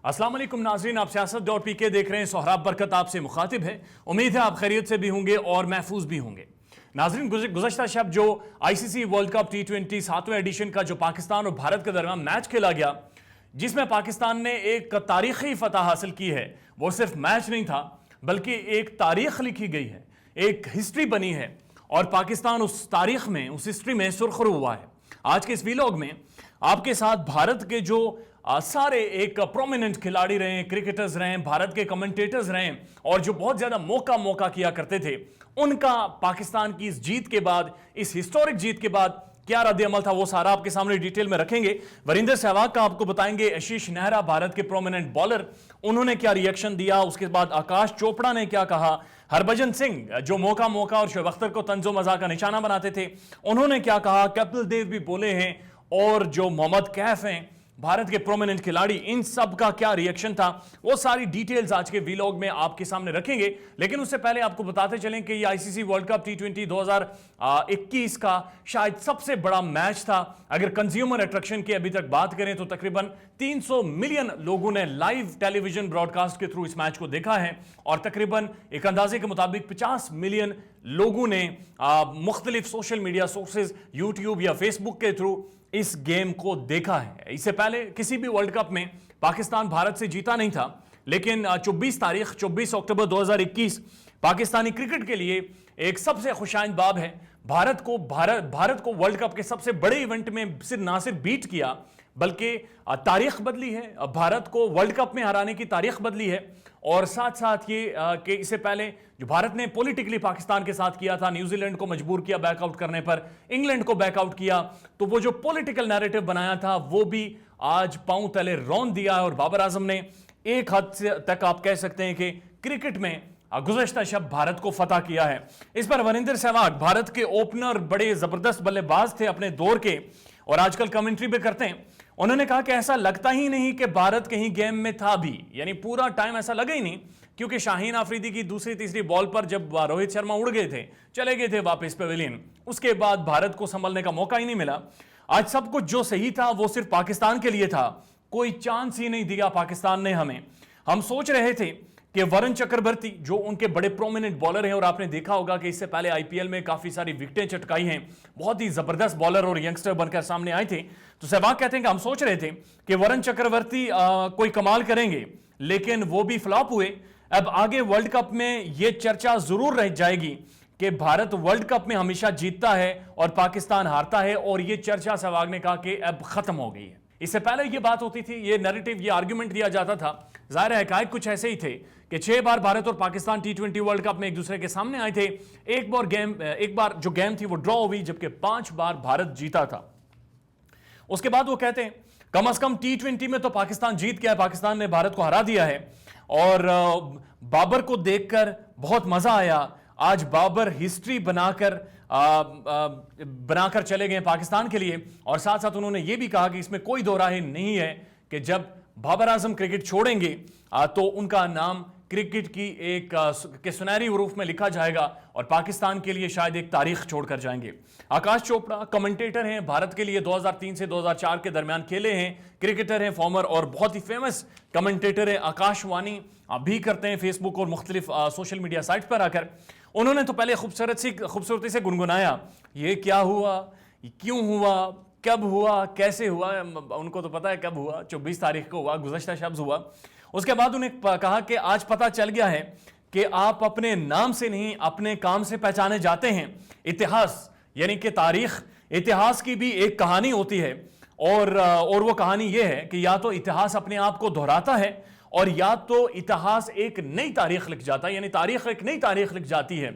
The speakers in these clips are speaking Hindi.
अस्सलाम वालेकुम नाज़रीन, आप सियासत.pk देख रहे हैं। सोहराब बरकत आपसे मुखातिब है। उम्मीद है आप खैरियत से भी होंगे और महफूज भी होंगे। नाज़रीन, गुज़श्ता शब जो आईसीसी वर्ल्ड कप T20 7वें एडिशन का जो पाकिस्तान और भारत के दरमियान मैच खेला गया, जिसमें पाकिस्तान ने एक तारीखी फतह हासिल की है, वो सिर्फ मैच नहीं था बल्कि एक तारीख लिखी गई है, एक हिस्ट्री बनी है और पाकिस्तान उस तारीख में, उस हिस्ट्री में सुरखरू हुआ है। आज के इस वीलॉग में आपके साथ भारत के जो सारे एक प्रोमिनेंट खिलाड़ी रहे, क्रिकेटर्स रहे, भारत के कमेंटेटर्स रहे और जो बहुत ज्यादा मौका किया करते थे, उनका पाकिस्तान की इस जीत के बाद, इस हिस्टोरिक जीत के बाद क्या रद्द अमल था, वो सारा आपके सामने डिटेल में रखेंगे। वरिंदर सहवाग का आपको बताएंगे, आशीष नेहरा भारत के प्रोमिनेंट बॉलर, उन्होंने क्या रिएक्शन दिया, उसके बाद आकाश चोपड़ा ने क्या कहा, हरभजन सिंह जो मौका और शोएब अख्तर को तंजो मजा का निशाना बनाते थे, उन्होंने क्या कहा, कपिल देव भी बोले हैं और जो मोहम्मद कैफ हैं भारत के प्रोमिनेंट खिलाड़ी, इन सब का क्या रिएक्शन था, वो सारी डिटेल्स आज के वीलॉग में आपके सामने रखेंगे। लेकिन उससे पहले आपको बताते चलें कि ये आईसीसी वर्ल्ड कप T20 2021 का शायद सबसे बड़ा मैच था। अगर कंज्यूमर अट्रैक्शन की अभी तक बात करें तो तकरीबन 300 मिलियन लोगों ने लाइव टेलीविजन ब्रॉडकास्ट के थ्रू इस मैच को देखा है और तकरीबन एक अंदाजे के मुताबिक 50 मिलियन लोगों ने मुख्तलिफ सोशल मीडिया सोर्सेज, यूट्यूब या फेसबुक के थ्रू इस गेम को देखा है। इससे पहले किसी भी वर्ल्ड कप में पाकिस्तान भारत से जीता नहीं था, लेकिन 24 अक्टूबर 2021 पाकिस्तानी क्रिकेट के लिए एक सबसे खुशाइंद बाब है। भारत को वर्ल्ड कप के सबसे बड़े इवेंट में सिर्फ ना सिर्फ बीट किया बल्कि तारीख बदली है, भारत को वर्ल्ड कप में हराने की तारीख बदली है। और साथ साथ ये कि इससे पहले जो भारत ने पॉलिटिकली पाकिस्तान के साथ किया था, न्यूजीलैंड को मजबूर किया बैकआउट करने पर, इंग्लैंड को बैकआउट किया, तो वो जो पॉलिटिकल नैरेटिव बनाया था वो भी आज पांव तले रौंद दिया है। और बाबर आजम ने एक हद तक आप कह सकते हैं कि क्रिकेट में गुज़श्ता शब भारत को फतह किया है। इस पर वरिंदर सहवाग, भारत के ओपनर, बड़े जबरदस्त बल्लेबाज थे अपने दौर के और आजकल कमेंट्री भी करते हैं, उन्होंने कहा कि ऐसा लगता ही नहीं कि भारत कहीं गेम में था भी, यानी पूरा टाइम ऐसा लगा ही नहीं, क्योंकि शाहीन आफरीदी की दूसरी तीसरी बॉल पर जब रोहित शर्मा उड़ गए थे, चले गए थे वापस पेविलियन, उसके बाद भारत को संभलने का मौका ही नहीं मिला। आज सब कुछ जो सही था वो सिर्फ पाकिस्तान के लिए था, कोई चांस ही नहीं दिया पाकिस्तान ने हमें। हम सोच रहे थे कि वरुण चक्रवर्ती जो उनके बड़े प्रोमिनेंट बॉलर हैं और आपने देखा होगा कि इससे पहले आईपीएल में काफी सारी विकेटें चटकाई हैं, बहुत ही जबरदस्त बॉलर और यंगस्टर बनकर सामने आए थे, तो सहवाग कहते हैं कि हम सोच रहे थे कि वरुण चक्रवर्ती कोई कमाल करेंगे, लेकिन वो भी फ्लॉप हुए। अब आगे वर्ल्ड कप में यह चर्चा जरूर रह जाएगी कि भारत वर्ल्ड कप में हमेशा जीतता है और पाकिस्तान हारता है, और यह चर्चा सहवाग ने कहा कि अब खत्म हो गई है। इससे पहले यह बात होती थी, यह नैरेटिव, यह आर्गुमेंट दिया जाता था, जाहिर है कुछ ऐसे ही थे कि 6 बार भारत और पाकिस्तान T20 वर्ल्ड कप में एक दूसरे के सामने आए थे, एक बार जो गेम थी वो ड्रॉ हुई, जबकि 5 बार भारत जीता था। उसके बाद वो कहते हैं कम से कम T20 में तो पाकिस्तान जीत गया है, पाकिस्तान ने भारत को हरा दिया है। और बाबर को देखकर बहुत मजा आया, आज बाबर हिस्ट्री बनाकर चले गए पाकिस्तान के लिए। और साथ साथ उन्होंने यह भी कहा कि इसमें कोई दो राय नहीं है कि जब बाबर आजम क्रिकेट छोड़ेंगे तो उनका नाम क्रिकेट की एक के सुनहरी हरूफ में लिखा जाएगा और पाकिस्तान के लिए शायद एक तारीख छोड़कर जाएंगे। आकाश चोपड़ा कमेंटेटर हैं, भारत के लिए 2003 से 2004 के दरमियान खेले हैं, क्रिकेटर हैं फॉर्मर और बहुत ही फेमस कमेंटेटर हैं, आकाशवाणी भी करते हैं फेसबुक और मुख्तलिफ सोशल मीडिया साइट पर आकर। उन्होंने तो पहले खूबसूरती से गुनगुनाया, ये क्या हुआ, क्यों हुआ, कब हुआ, कैसे हुआ, उनको तो पता है कब हुआ, 24 तारीख को हुआ, गुज़श्ता शब हुआ। उसके बाद उन्हें कहा कि आज पता चल गया है कि आप अपने नाम से नहीं अपने काम से पहचाने जाते हैं। इतिहास यानी कि तारीख, इतिहास की भी एक कहानी होती है और वो कहानी ये है कि या तो इतिहास अपने आप को दोहराता है और या तो इतिहास एक नई तारीख लिख जाता है, यानी तारीख एक नई तारीख लिख जाती है।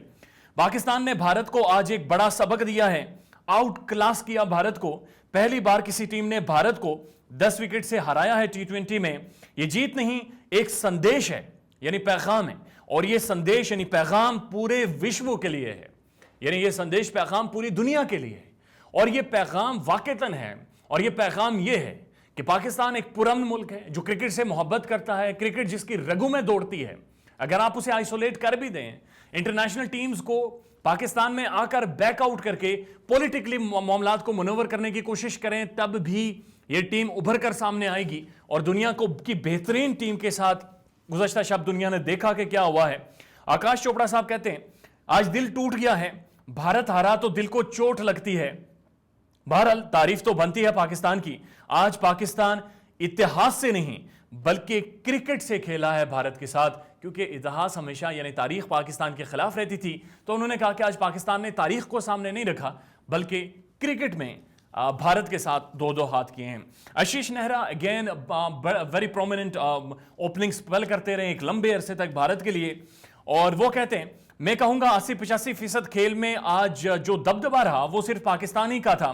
पाकिस्तान ने भारत को आज एक बड़ा सबक दिया है, आउट क्लास किया भारत को। पहली बार किसी टीम ने भारत को 10 विकेट से हराया है T20 में। यह जीत नहीं, एक संदेश है, यानी पैगाम है, और यह संदेश यानी पैगाम पूरे विश्व के लिए है, यानी यह संदेश पैगाम पूरी दुनिया के लिए है। और यह पैगाम वाकईतन है, और यह पैगाम यह है कि पाकिस्तान एक पुरअमन मुल्क है जो क्रिकेट से मोहब्बत करता है, क्रिकेट जिसकी रगों में दौड़ती है। अगर आप उसे आइसोलेट कर भी दें, इंटरनेशनल टीम्स को पाकिस्तान में आकर बैकआउट करके पॉलिटिकली मामलात को मनोवर करने की कोशिश करें, तब भी ये टीम उभर कर सामने आएगी और दुनिया को की बेहतरीन टीम के साथ गुज़श्ता शब दुनिया ने देखा कि क्या हुआ है। आकाश चोपड़ा साहब कहते हैं आज दिल टूट गया है, भारत हारा तो दिल को चोट लगती है। बहरहाल तारीफ तो बनती है पाकिस्तान की। आज पाकिस्तान इतिहास से नहीं बल्कि क्रिकेट से खेला है भारत के साथ, क्योंकि इतिहास हमेशा यानी तारीख पाकिस्तान के खिलाफ रहती थी। तो उन्होंने कहा कि आज पाकिस्तान ने तारीख को सामने नहीं रखा बल्कि क्रिकेट में भारत के साथ दो दो हाथ किए हैं। Ashish Nehra again very prominent opening spell करते रहे एक लंबे अरसे तक भारत के लिए, और वो कहते हैं मैं कहूंगा 80-85% खेल में आज जो दबदबा रहा वो सिर्फ पाकिस्तान ही का था।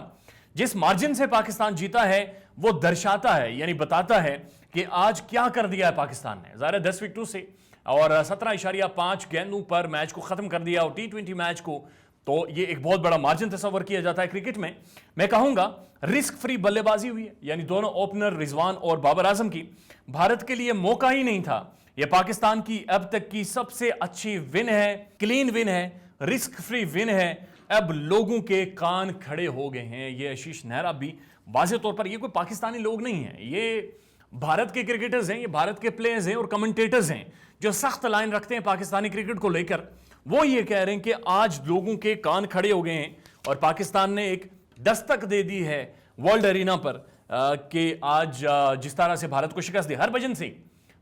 जिस मार्जिन से पाकिस्तान जीता है वो दर्शाता है यानी बताता है कि आज क्या कर दिया है पाकिस्तान ने। ज़ाहिर 10 विकेटों से और 17.5 गेंदों पर मैच को खत्म कर दिया और T20 मैच को, तो ये एक बहुत बड़ा मार्जिन तस्वर किया जाता है क्रिकेट में। मैं कहूंगा रिस्क फ्री बल्लेबाजी हुई है, यानी दोनों ओपनर रिजवान और बाबर आजम की। भारत के लिए मौका ही नहीं था। यह पाकिस्तान की अब तक की सबसे अच्छी विन है, क्लीन विन है, रिस्क फ्री विन है। अब लोगों के कान खड़े हो गए हैं। ये आशीष नेहरा भी वाज़ेह तौर पर, ये कोई पाकिस्तानी लोग नहीं है, ये भारत के क्रिकेटर्स हैं, ये भारत के प्लेयर्स हैं और कमेंटेटर्स हैं जो सख्त लाइन रखते हैं पाकिस्तानी क्रिकेट को लेकर। वो ये कह रहे हैं कि आज लोगों के कान खड़े हो गए हैं और पाकिस्तान ने एक दस्तक दे दी है वर्ल्ड एरिना पर कि आज जिस तरह से भारत को शिकस्त दी। हरभजन सिंह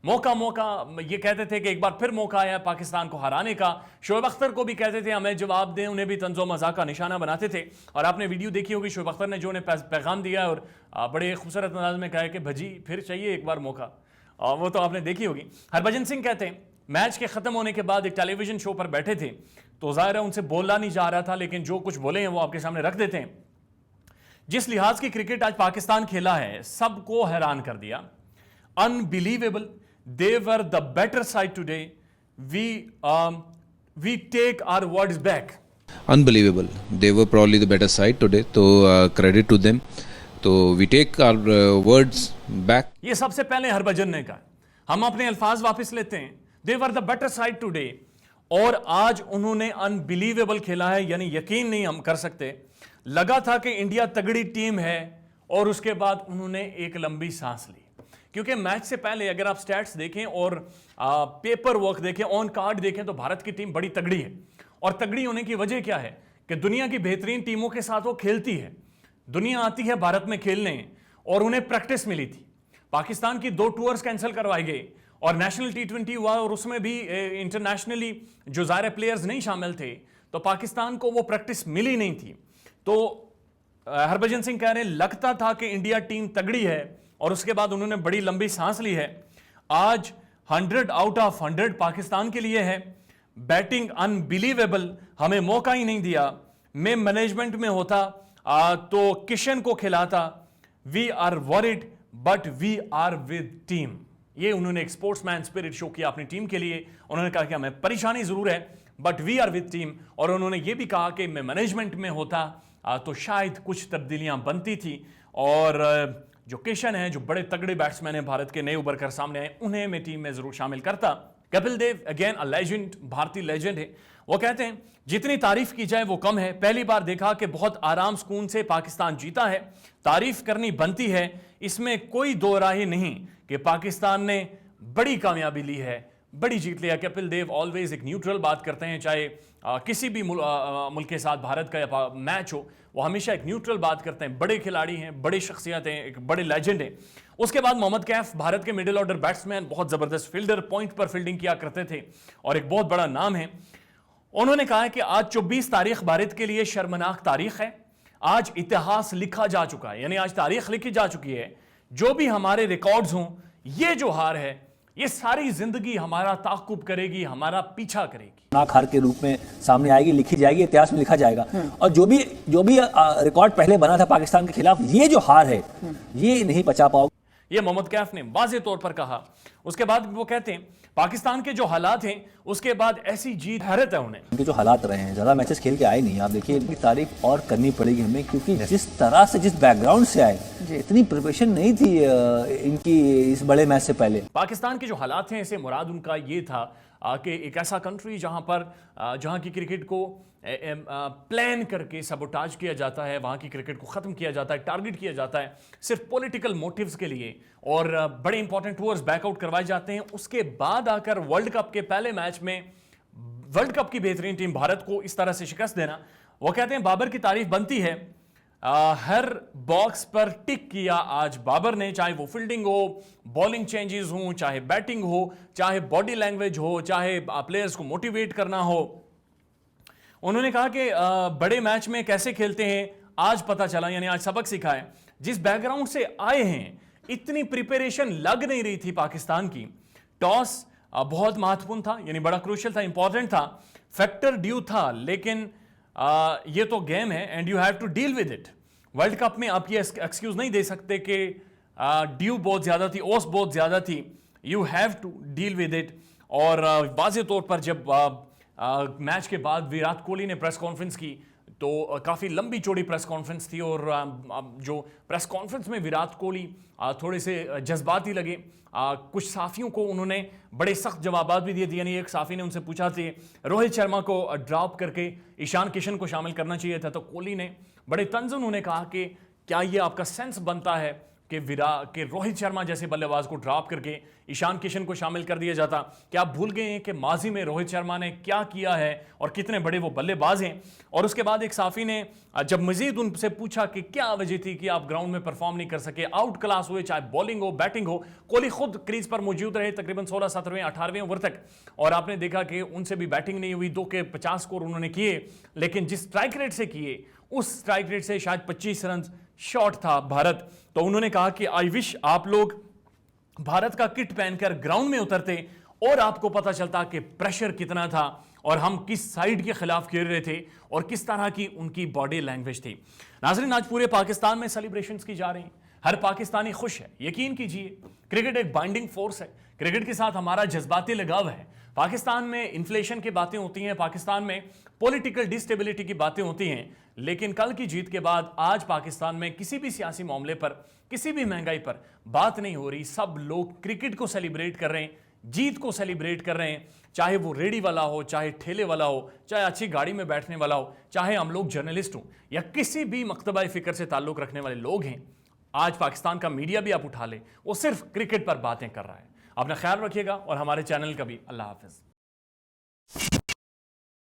मौका ये कहते थे कि एक बार फिर मौका आया पाकिस्तान को हराने का। शोएब अख्तर को भी कहते थे हमें जवाब दें, उन्हें भी तंज़ो मज़ाक का निशाना बनाते थे। और आपने वीडियो देखी होगी शोएब अख्तर ने जो उन्हें पैगाम दिया और बड़े खूबसूरत अंदाज में कहा कि भजी फिर चाहिए एक बार मौका, वो तो आपने देखी होगी। हरभजन सिंह कहते हैं मैच के खत्म होने के बाद एक टेलीविजन शो पर बैठे थे तो ज़ाहिर है उनसे बोलना नहीं जा रहा था, लेकिन जो कुछ बोले हैं वो आपके सामने रख देते हैं। जिस लिहाज की क्रिकेट आज पाकिस्तान खेला है सबको हैरान कर दिया। Unbelievable, they were the better side today. We take our words back. Unbelievable. They were probably the better side today. So credit to them. So we take our words back. ये सबसे पहले हरभजन ने कहा, हम अपने अल्फाज वापस लेते हैं। They were the better side today. और आज उन्होंने अनबिलीवेबल खेला है, यानी यकीन नहीं हम कर सकते। लगा था कि इंडिया तगड़ी टीम है और उसके बाद उन्होंने एक लंबी सांस ली, क्योंकि मैच से पहले अगर आप स्टैट्स देखें और पेपर वर्क देखें, ऑन कार्ड देखें तो भारत की टीम बड़ी तगड़ी है। और तगड़ी होने की वजह क्या है कि दुनिया की बेहतरीन टीमों के साथ वो खेलती है। दुनिया आती है भारत में खेलने और उन्हें प्रैक्टिस मिली थी। पाकिस्तान की 2 टूर्स कैंसिल करवाए गए और नेशनल T20 हुआ और उसमें भी इंटरनेशनली जो ज़ाहिर प्लेयर्स नहीं शामिल थे, तो पाकिस्तान को वो प्रैक्टिस मिली नहीं थी। तो हरभजन सिंह कह रहे हैं लगता था कि इंडिया टीम तगड़ी है और उसके बाद उन्होंने बड़ी लंबी सांस ली है। आज 100 आउट ऑफ 100 पाकिस्तान के लिए है। बैटिंग अनबिलीवेबल, हमें मौका ही नहीं दिया। मैं मैनेजमेंट में होता तो किशन को खिलाता। We are worried but we are with team. ये उन्होंने एक स्पोर्ट्समैन स्पिरिट शो किया अपनी टीम के लिए। उन्होंने कहा कि हमें परेशानी जरूर है but we are with team. और उन्होंने ये भी कहा कि मैं मैनेजमेंट में होता तो शायद कुछ तब्दीलियां बनती थी और जो किशन है, जो बड़े तगड़े बैट्समैन हैं भारत के नए उभर कर सामने आए, उन्हें मैं टीम में जरूर शामिल करता। Kapil Dev again a legend, भारतीय लेजेंड है। वो कहते हैं जितनी तारीफ की जाए वो कम है। पहली बार देखा कि बहुत आराम सुकून से पाकिस्तान जीता है। तारीफ करनी बनती है, इसमें कोई दो राय नहीं कि पाकिस्तान ने बड़ी कामयाबी ली है, बड़ी जीत लिया। कपिल देव ऑलवेज एक न्यूट्रल बात करते हैं, चाहे किसी भी मुल्क के साथ भारत का मैच हो, वो हमेशा एक न्यूट्रल बात करते हैं। बड़े खिलाड़ी हैं, बड़े शख्सियत हैं, एक बड़े लेजेंड हैं। उसके बाद मोहम्मद कैफ, भारत के मिडिल ऑर्डर बैट्समैन, बहुत ज़बरदस्त फील्डर, पॉइंट पर फील्डिंग किया करते थे और एक बहुत बड़ा नाम है। उन्होंने कहा कि आज 24 तारीख भारत के लिए शर्मनाक तारीख है। आज इतिहास लिखा जा चुका है, यानी आज तारीख लिखी जा चुकी है। जो भी हमारे रिकॉर्ड्स हों, ये जो हार है ये सारी जिंदगी हमारा ताक़ुब करेगी, हमारा पीछा करेगी। नाक हार के रूप में सामने आएगी, लिखी जाएगी, इतिहास में लिखा जाएगा। और जो भी रिकॉर्ड पहले बना था पाकिस्तान के खिलाफ, ये जो हार है ये नहीं बचा पाओगे। ये मोहम्मद कैफ ने वाज़ेह तौर पर कहा। उसके बाद वो कहते हैं पाकिस्तान के जो हालात हैं उसके बाद ऐसी जीत हैरत है उन्हें। उनके जो हालात रहे हैं, ज़्यादा मैचेस खेल के आए नहीं। आप देखिए इनकी तारीफ और करनी पड़ेगी हमें, क्योंकि जिस तरह से, जिस बैकग्राउंड से आए, इतनी प्रिपरेशन नहीं थी इनकी इस बड़े मैच से पहले। पाकिस्तान के जो हालात हैं, इसे मुराद उनका ये था कि एक ऐसा कंट्री जहां की क्रिकेट को प्लान करके सबोटाज किया जाता है, वहां की क्रिकेट को ख़त्म किया जाता है, टारगेट किया जाता है सिर्फ पॉलिटिकल मोटिव्स के लिए, और बड़े इंपॉर्टेंट टूर्स बैकआउट करवाए जाते हैं। उसके बाद आकर वर्ल्ड कप के पहले मैच में वर्ल्ड कप की बेहतरीन टीम भारत को इस तरह से शिकस्त देना, वो कहते हैं बाबर की तारीफ बनती है। हर बॉक्स पर टिक किया आज बाबर ने, चाहे वो फील्डिंग हो, बॉलिंग चेंजेस हो, चाहे बैटिंग हो, चाहे बॉडी लैंग्वेज हो, चाहे प्लेयर्स को मोटिवेट करना हो। उन्होंने कहा कि बड़े मैच में कैसे खेलते हैं आज पता चला, यानी आज सबक सीखा है। जिस बैकग्राउंड से आए हैं इतनी प्रिपरेशन लग नहीं रही थी पाकिस्तान की। टॉस बहुत महत्वपूर्ण था, यानी बड़ा क्रूशियल था, इंपॉर्टेंट था, फैक्टर ड्यू था, लेकिन ये तो गेम है and you have to deal with it. World cup में आप ये एक्सक्यूज नहीं दे सकते कि ड्यू बहुत ज्यादा थी, ओस बहुत ज्यादा थी, you have to deal with it. और वाज़े तौर पर जब मैच के बाद विराट कोहली ने प्रेस कॉन्फ्रेंस की तो काफ़ी लंबी चौड़ी प्रेस कॉन्फ्रेंस थी, और जो प्रेस कॉन्फ्रेंस में विराट कोहली थोड़े से जज्बाती लगे। कुछ साफियों को उन्होंने बड़े सख्त जवाब भी दिए थे, यानी एक साफी ने उनसे पूछा थे रोहित शर्मा को ड्रॉप करके ईशान किशन को शामिल करना चाहिए था, तो कोहली ने बड़े तंज उन्होंने कहा कि क्या ये आपका सेंस बनता है कि रोहित शर्मा जैसे बल्लेबाज को ड्रॉप करके ईशान किशन को शामिल कर दिया जाता? क्या आप भूल गए हैं कि माजी में रोहित शर्मा ने क्या किया है और कितने बड़े वो बल्लेबाज हैं? और उसके बाद एक साफी ने जब मजीद उनसे पूछा कि क्या वजह थी कि आप ग्राउंड में परफॉर्म नहीं कर सके, आउट क्लास हुए, चाहे बॉलिंग हो बैटिंग हो। कोहली खुद क्रीज पर मौजूद रहे तकरीबन 16, 17, 18वें ओवर तक, और आपने देखा कि उनसे भी बैटिंग नहीं हुई। 2 के 50 स्कोर उन्होंने किए, लेकिन जिस स्ट्राइक रेट से किए उस स्ट्राइक रेट से शायद 25 रन शॉर्ट था भारत। तो उन्होंने कहा कि आई विश आप लोग भारत का किट पहनकर ग्राउंड में उतरते और आपको पता चलता कि प्रेशर कितना था और हम किस साइड के खिलाफ खेल रहे थे और किस तरह की उनकी बॉडी लैंग्वेज थी। नाज़रीन, आज पूरे पाकिस्तान में सेलिब्रेशंस की जा रही हैं, हर पाकिस्तानी खुश है। यकीन कीजिए क्रिकेट एक बाइंडिंग फोर्स है, क्रिकेट के साथ हमारा जज्बाती लगाव है। पाकिस्तान में इन्फ्लेशन की बातें होती हैं, पाकिस्तान में पॉलिटिकल डिस्टेबिलिटी की बातें होती हैं, लेकिन कल की जीत के बाद आज पाकिस्तान में किसी भी सियासी मामले पर, किसी भी महंगाई पर बात नहीं हो रही। सब लोग क्रिकेट को सेलिब्रेट कर रहे हैं, जीत को सेलिब्रेट कर रहे हैं, चाहे वो रेडी वाला हो, चाहे ठेले वाला हो, चाहे अच्छी गाड़ी में बैठने वाला हो, चाहे हम लोग जर्नलिस्ट हों या किसी भी मकतबा फिक्र से ताल्लुक रखने वाले लोग हैं। आज पाकिस्तान का मीडिया भी आप उठा ले, वो सिर्फ क्रिकेट पर बातें कर रहा है। अपना ख्याल रखिएगा और हमारे चैनल का भी। अल्लाह हाफिज।